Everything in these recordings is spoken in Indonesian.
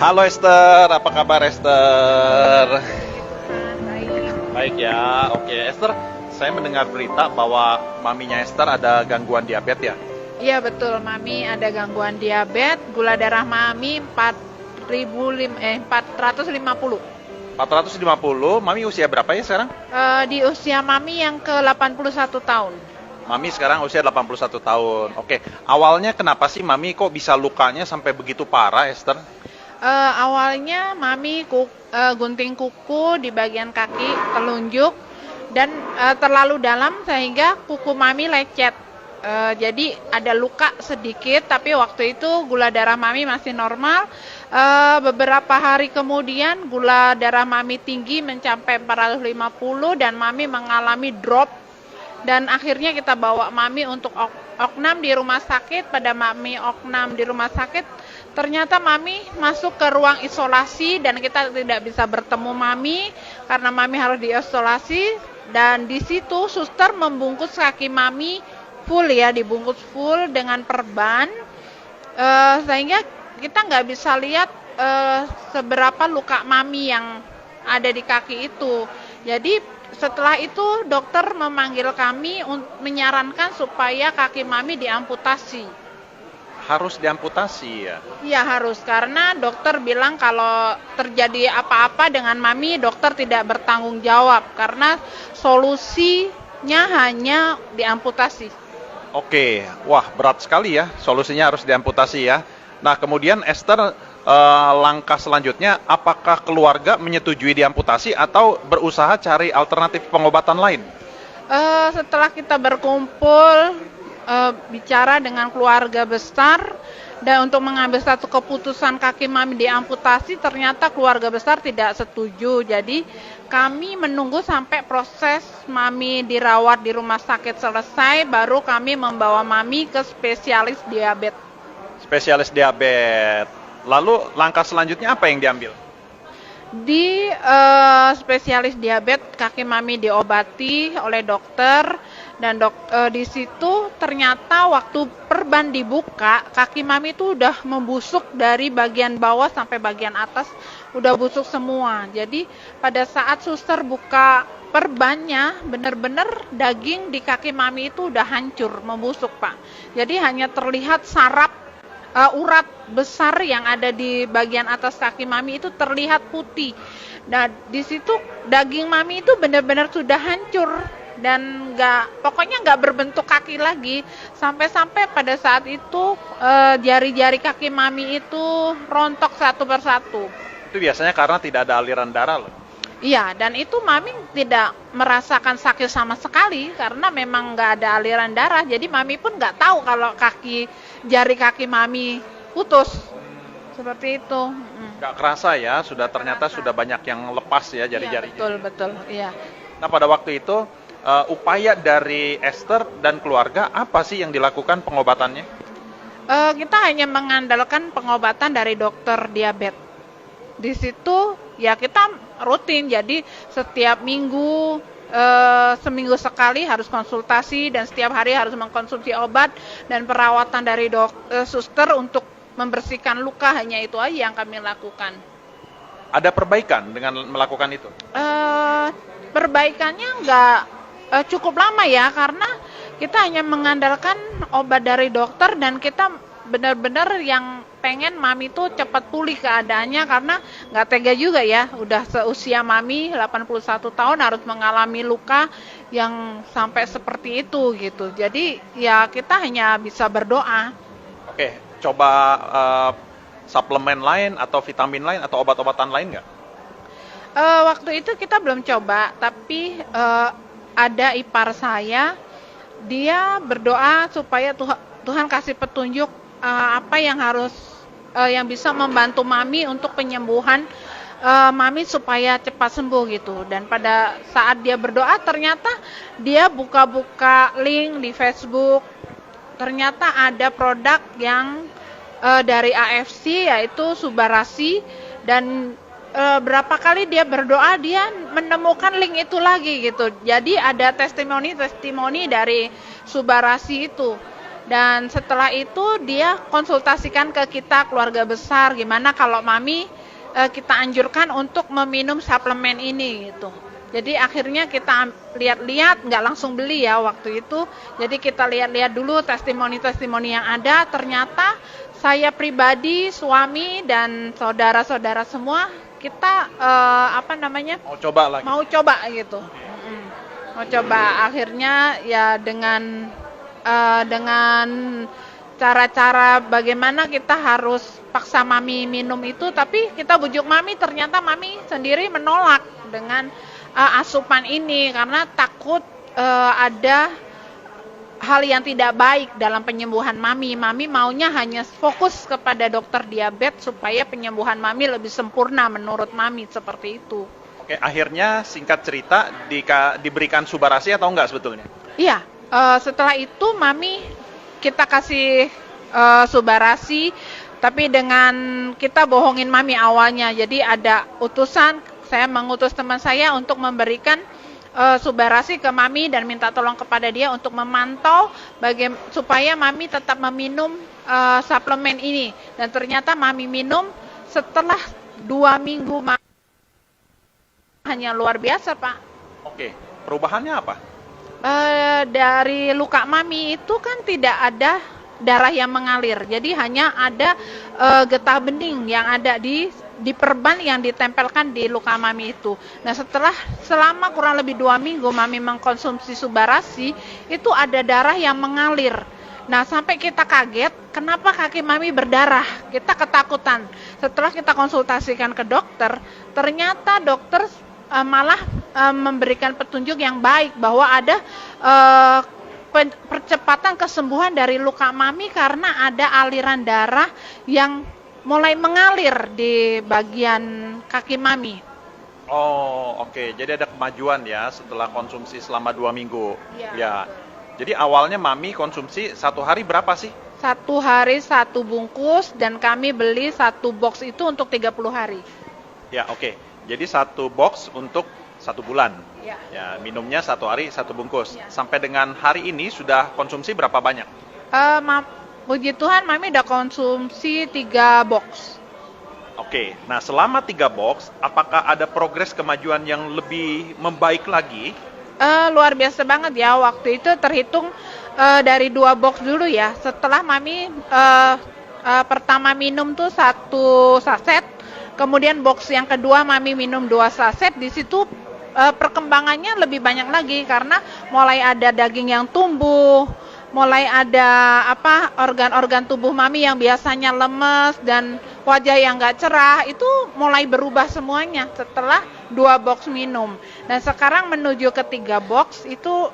Halo Esther, apa kabar Esther? Baik. Baik ya, oke Esther, saya mendengar berita bahwa maminya Esther ada gangguan diabetes ya? Iya betul, Mami ada gangguan diabetes, gula darah Mami 450. 450, mami usia berapa ya sekarang? Di usia Mami yang ke 81 tahun. Mami sekarang usia 81 tahun. Oke, awalnya kenapa sih mami kok bisa lukanya sampai begitu parah Esther? Awalnya Mami gunting kuku di bagian kaki telunjuk dan terlalu dalam sehingga kuku Mami lecet. Jadi ada luka sedikit, tapi waktu itu gula darah Mami masih normal. Beberapa hari kemudian gula darah Mami tinggi mencapai 450 dan Mami mengalami drop. Dan akhirnya kita bawa Mami untuk oknam di rumah sakit. Pada Mami oknam di rumah sakit, ternyata Mami masuk ke ruang isolasi dan kita tidak bisa bertemu Mami karena Mami harus diisolasi. Dan di situ suster membungkus kaki Mami full ya, dibungkus full dengan perban, sehingga kita nggak bisa lihat seberapa luka Mami yang ada di kaki itu. Jadi setelah itu dokter memanggil kami menyarankan supaya kaki Mami diamputasi. Harus diamputasi ya? Iya harus, karena dokter bilang kalau terjadi apa-apa dengan Mami, dokter tidak bertanggung jawab karena solusinya hanya diamputasi. Oke, wah berat sekali ya, solusinya harus diamputasi ya. Nah kemudian Esther, langkah selanjutnya apakah keluarga menyetujui diamputasi atau berusaha cari alternatif pengobatan lain? Setelah kita berkumpul, bicara dengan keluarga besar dan untuk mengambil satu keputusan kaki Mami diamputasi, ternyata keluarga besar tidak setuju. Jadi kami menunggu sampai proses Mami dirawat di rumah sakit selesai, baru kami membawa Mami ke spesialis diabetes. Spesialis diabetes. Lalu langkah selanjutnya apa yang diambil? Di spesialis diabetes kaki Mami diobati oleh dokter dan di situ ternyata waktu perban dibuka kaki Mami itu udah membusuk dari bagian bawah sampai bagian atas, udah busuk semua. Jadi pada saat suster buka perbannya, benar-benar daging di kaki Mami itu udah hancur, membusuk Pak. Jadi hanya terlihat saraf urat besar yang ada di bagian atas kaki Mami itu terlihat putih. Nah, di situ daging Mami itu benar-benar sudah hancur dan pokoknya nggak berbentuk kaki lagi. Sampai-sampai pada saat itu jari-jari kaki Mami itu rontok satu persatu. Itu biasanya karena tidak ada aliran darah loh. Iya, dan itu Mami tidak merasakan sakit sama sekali karena memang nggak ada aliran darah. Jadi Mami pun nggak tahu kalau jari kaki Mami putus. Seperti itu. Nggak kerasa ya, ternyata sudah banyak yang lepas ya jari-jarinya. Iya, betul, iya. Nah pada waktu itu upaya dari Esther dan keluarga apa sih yang dilakukan pengobatannya? Kita hanya mengandalkan pengobatan dari dokter diabetes. Di situ ya kita rutin, jadi setiap minggu, seminggu sekali harus konsultasi dan setiap hari harus mengkonsumsi obat dan perawatan dari suster untuk membersihkan luka, hanya itu aja yang kami lakukan. Ada perbaikan dengan melakukan itu? Perbaikannya nggak cukup lama ya, karena kita hanya mengandalkan obat dari dokter dan kita benar-benar yang pengen Mami tuh cepat pulih keadaannya karena nggak tega juga ya, udah seusia Mami 81 tahun harus mengalami luka yang sampai seperti itu gitu. Jadi ya kita hanya bisa berdoa. Oke, coba suplemen lain atau vitamin lain atau obat-obatan lain nggak? Waktu itu kita belum coba, tapi ada ipar saya, dia berdoa supaya Tuhan kasih petunjuk apa yang yang bisa membantu Mami untuk penyembuhan Mami supaya cepat sembuh gitu. Dan pada saat dia berdoa ternyata dia buka-buka link di Facebook, ternyata ada produk yang dari AFC yaitu Subarasi, dan berapa kali dia berdoa dia menemukan link itu lagi gitu. Jadi ada testimoni dari Subarasi itu. Dan setelah itu dia konsultasikan ke kita keluarga besar, gimana kalau mami kita anjurkan untuk meminum suplemen ini gitu. Jadi akhirnya kita lihat-lihat, nggak langsung beli ya waktu itu. Jadi kita lihat-lihat dulu testimoni-testimoni yang ada. Ternyata saya pribadi, suami dan saudara-saudara semua kita Mau coba lagi. mau coba gitu. Mau coba. Akhirnya ya dengan cara-cara bagaimana kita harus paksa mami minum itu, tapi kita bujuk mami, ternyata mami sendiri menolak dengan asupan ini karena takut ada hal yang tidak baik dalam penyembuhan mami. Mami maunya hanya fokus kepada dokter diabetes supaya penyembuhan mami lebih sempurna menurut mami, seperti itu. Oke, akhirnya singkat cerita diberikan Subarasi atau enggak sebetulnya? Iya, setelah itu mami kita kasih Subarasi, tapi dengan kita bohongin mami awalnya. Jadi ada utusan, saya mengutus teman saya untuk memberikan Subarasi ke mami dan minta tolong kepada dia untuk memantau supaya mami tetap meminum suplemen ini. Dan ternyata mami minum setelah 2 minggu, hanya luar biasa, Pak. Oke, perubahannya apa? Dari luka mami itu kan tidak ada darah yang mengalir, jadi hanya ada getah bening yang ada di perban yang ditempelkan di luka mami itu. Nah, selama kurang lebih 2 minggu mami mengkonsumsi Subarasi, itu ada darah yang mengalir. Nah, sampai kita kaget, kenapa kaki mami berdarah? Kita ketakutan. Setelah kita konsultasikan ke dokter, ternyata dokter malah memberikan petunjuk yang baik bahwa ada percepatan kesembuhan dari luka mami karena ada aliran darah yang mulai mengalir di bagian kaki mami. Oh, oke. Jadi ada kemajuan ya setelah konsumsi selama 2 minggu. Iya. Ya. Jadi awalnya mami konsumsi 1 hari berapa sih? 1 hari 1 bungkus dan kami beli 1 box itu untuk 30 hari. Ya, oke. Jadi 1 box untuk 1 bulan. Ya. Ya, minumnya 1 hari 1 bungkus. Ya. Sampai dengan hari ini sudah konsumsi berapa banyak? Puji Tuhan, mami udah konsumsi 3 box. Oke. Nah, selama 3 box, apakah ada progres kemajuan yang lebih membaik lagi? Luar biasa banget ya. Waktu itu terhitung dari 2 box dulu ya. Setelah mami pertama minum tuh 1 saset. Kemudian box yang kedua mami minum 2 saset, di situ perkembangannya lebih banyak lagi karena mulai ada daging yang tumbuh, mulai ada organ-organ tubuh mami yang biasanya lemes dan wajah yang nggak cerah itu mulai berubah semuanya setelah 2 box minum. Dan sekarang menuju ke 3 box itu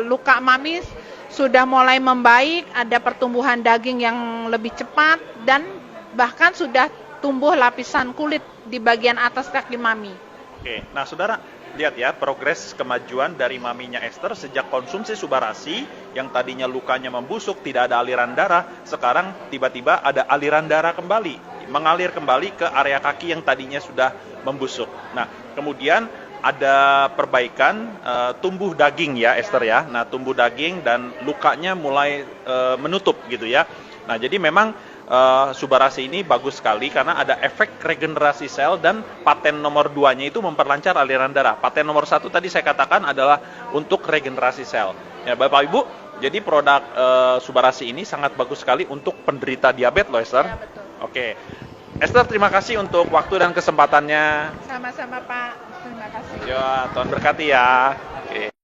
luka mami sudah mulai membaik, ada pertumbuhan daging yang lebih cepat dan bahkan sudah tumbuh lapisan kulit di bagian atas kaki mami. Oke, nah saudara, lihat ya progres kemajuan dari maminya Esther sejak konsumsi Subarasi yang tadinya lukanya membusuk, tidak ada aliran darah, sekarang tiba-tiba ada aliran darah kembali, mengalir kembali ke area kaki yang tadinya sudah membusuk. Nah, kemudian ada perbaikan tumbuh daging ya Esther ya. Nah, tumbuh daging dan lukanya mulai menutup gitu ya. Nah, jadi memang Subarasi ini bagus sekali karena ada efek regenerasi sel dan paten nomor 2-nya itu memperlancar aliran darah. Paten nomor 1 tadi saya katakan adalah untuk regenerasi sel. Ya, Bapak Ibu, jadi produk Subarasi ini sangat bagus sekali untuk penderita diabetes loh Esther. Ya, betul. Oke. Esther, terima kasih untuk waktu dan kesempatannya. Sama-sama Pak, terima kasih. Ya, Tuhan berkati ya. Oke.